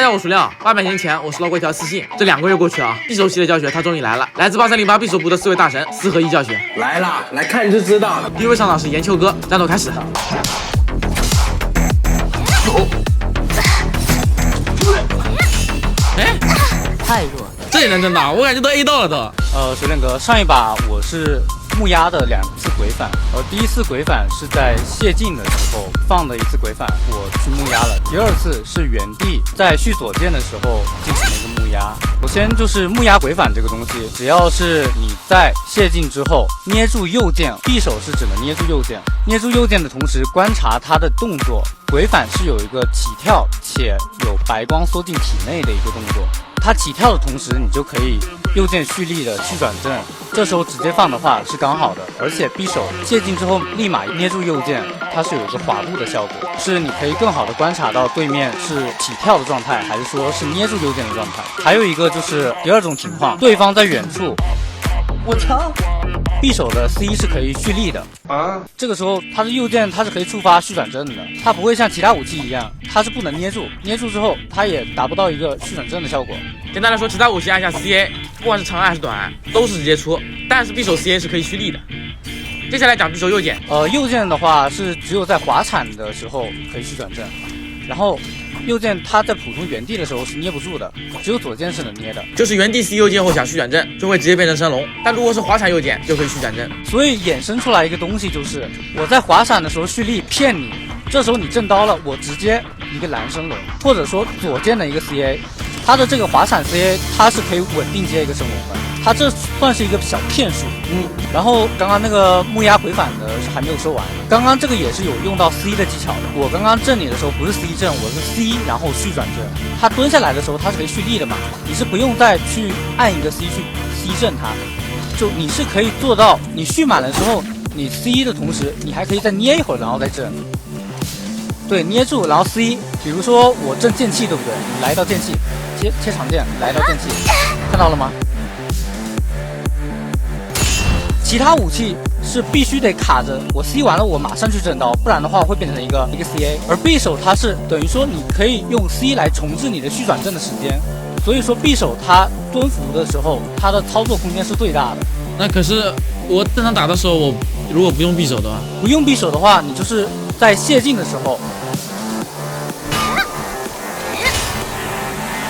大家好，我属亮。800年前，我收到过一条私信。这2个月过去啊，匕首系列教学它终于来了，来自8308匕首部的4位大神4合1教学来了，来看就知道了。第一位上场是岩鳅哥，战斗开始。哎，太弱了，这也能真打？我感觉都 A 到了都。水练哥，上一把我是木压的2次鬼反，第一次鬼反是在谢晋的时候放的一次鬼反，我去木压了。第二次是原地在续左键的时候进行了一个木压。首先就是木压鬼反这个东西，只要是你在谢晋之后捏住右键，匕首是只能捏住右键，捏住右键的同时观察它的动作。鬼反是有一个起跳且有白光缩进体内的一个动作。它起跳的同时，你就可以右键蓄力的去转正，这时候直接放的话是刚好的。而且匕首谢晋之后立马捏住右键，它是有一个滑步的效果，是你可以更好的观察到对面是起跳的状态，还是说是捏住右键的状态。还有一个就是第二种情况，对方在远处，我操，匕首的 C 是可以蓄力的啊，这个时候它的右键它是可以触发续转正的，它不会像其他武器一样，它是不能捏住，捏住之后它也达不到一个续转正的效果。简单来说，其他武器按下 CA， 不管是长按还是短按，都是直接出，但是匕首 CA 是可以蓄力的。接下来讲匕首右键，右键的话是只有在滑铲的时候可以续转正，然后右键它在普通原地的时候是捏不住的，只有左键是能捏的，就是原地 C 右键后想续转正，就会直接变成升龙。但如果是滑铲右键，就可以续转正。所以衍生出来一个东西，就是我在滑铲的时候蓄力骗你，这时候你正刀了，我直接一个蓝升龙，或者说左键的一个 CA， 它的这个滑铲 CA 它是可以稳定接一个升龙的，它这算是一个小骗术。然后刚刚那个木压回反的是还没有说完，刚刚这个也是有用到 C 的技巧的。我刚刚正你的时候不是 C 正，我是 C 然后续转正。他蹲下来的时候它是可以蓄力的嘛，你是不用再去按一个 C 去 C 正它，就你是可以做到你蓄满了之后，你 C 的同时你还可以再捏一会儿然后再正。对，捏住然后 C， 比如说我正剑气对不对？你来一道剑气，切长剑，来一道剑气，看到了吗？其他武器是必须得卡着我 C 完了我马上去正刀，不然的话会变成一个 CA。而匕首它是等于说你可以用 C 来重置你的续转正的时间，所以说匕首它蹲伏的时候它的操作空间是最大的。那可是我正常打的时候，我如果不用匕首的话，不用匕首的话，你就是在谢晋的时候。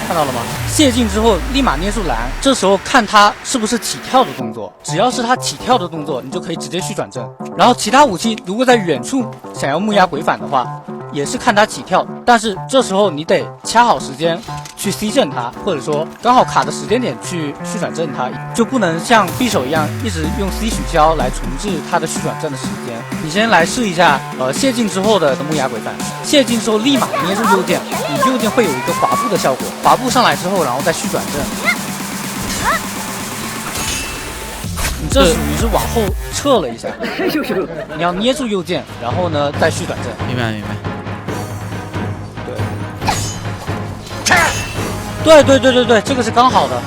看到了吗？谢晋之后立马捏住蓝，这时候看他是不是起跳的动作，只要是他起跳的动作，你就可以直接续转正。然后其他武器如果在远处想要木压鬼反的话，也是看他起跳，但是这时候你得掐好时间去 C 正他，或者说刚好卡的时间点去续转正他，就不能像匕首一样一直用 C 取消来重置他的续转正的时间。你先来试一下，谢晋之后的木压鬼反，谢晋之后立马捏住右键，你右键会有一个滑步的效果，滑步上来之后，然后再续转正。你这属于是往后撤了一下，你要捏住右键，然后呢再续转正。明白。对，这个是刚好的。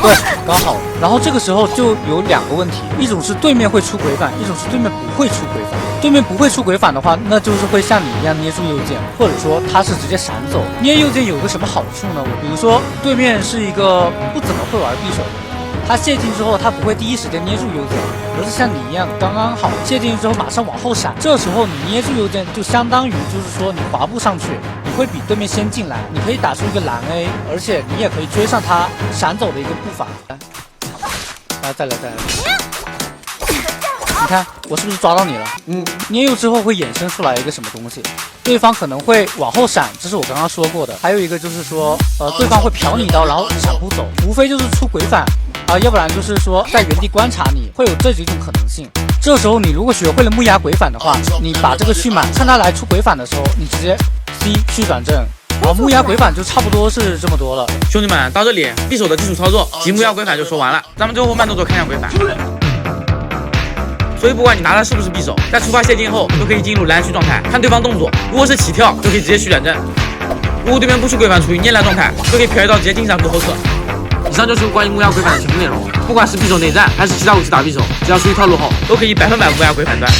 对，刚好。然后这个时候就有2个问题，一种是对面会出鬼反，一种是对面不会出鬼反。对面不会出鬼反的话，那就是会像你一样捏住右键，或者说他是直接闪走。捏右键有个什么好处呢？比如说对面是一个不怎么会玩匕首的，他谢晋之后他不会第一时间捏住右键，而是像你一样刚刚好谢晋之后马上往后闪，这时候你捏住右键就相当于就是说你滑步上去，你会比对面先进来，你可以打出一个蓝 A， 而且你也可以追上他闪走的一个步伐。再来，你看我是不是抓到你了？捏右之后会衍生出来一个什么东西？对方可能会往后闪，这是我刚刚说过的。还有一个就是说，对方会瞟你一刀，然后闪步走，无非就是出鬼反要不然就是说在原地观察你，会有这几种可能性。这时候你如果学会了木压鬼反的话，你把这个蓄满，看他来出鬼反的时候，你直接 C 续转正。木压鬼反就差不多是这么多了。兄弟们，到这里匕首的基础操作及木压鬼反就说完了，咱们最后慢动作看一下鬼反。所以不管你拿的是不是匕首，在触发谢晋后都可以进入蓝虚状态，看对方动作，如果是起跳就可以直接续转正，如果对面不出鬼反处于捏蓝状态，就可以瞟一刀直接进闪步后撤。以上就是关于木压鬼反的全部内容，不管是匕首内战还是其他武器打匕首，只要熟悉套路后，都可以100%木压鬼反断。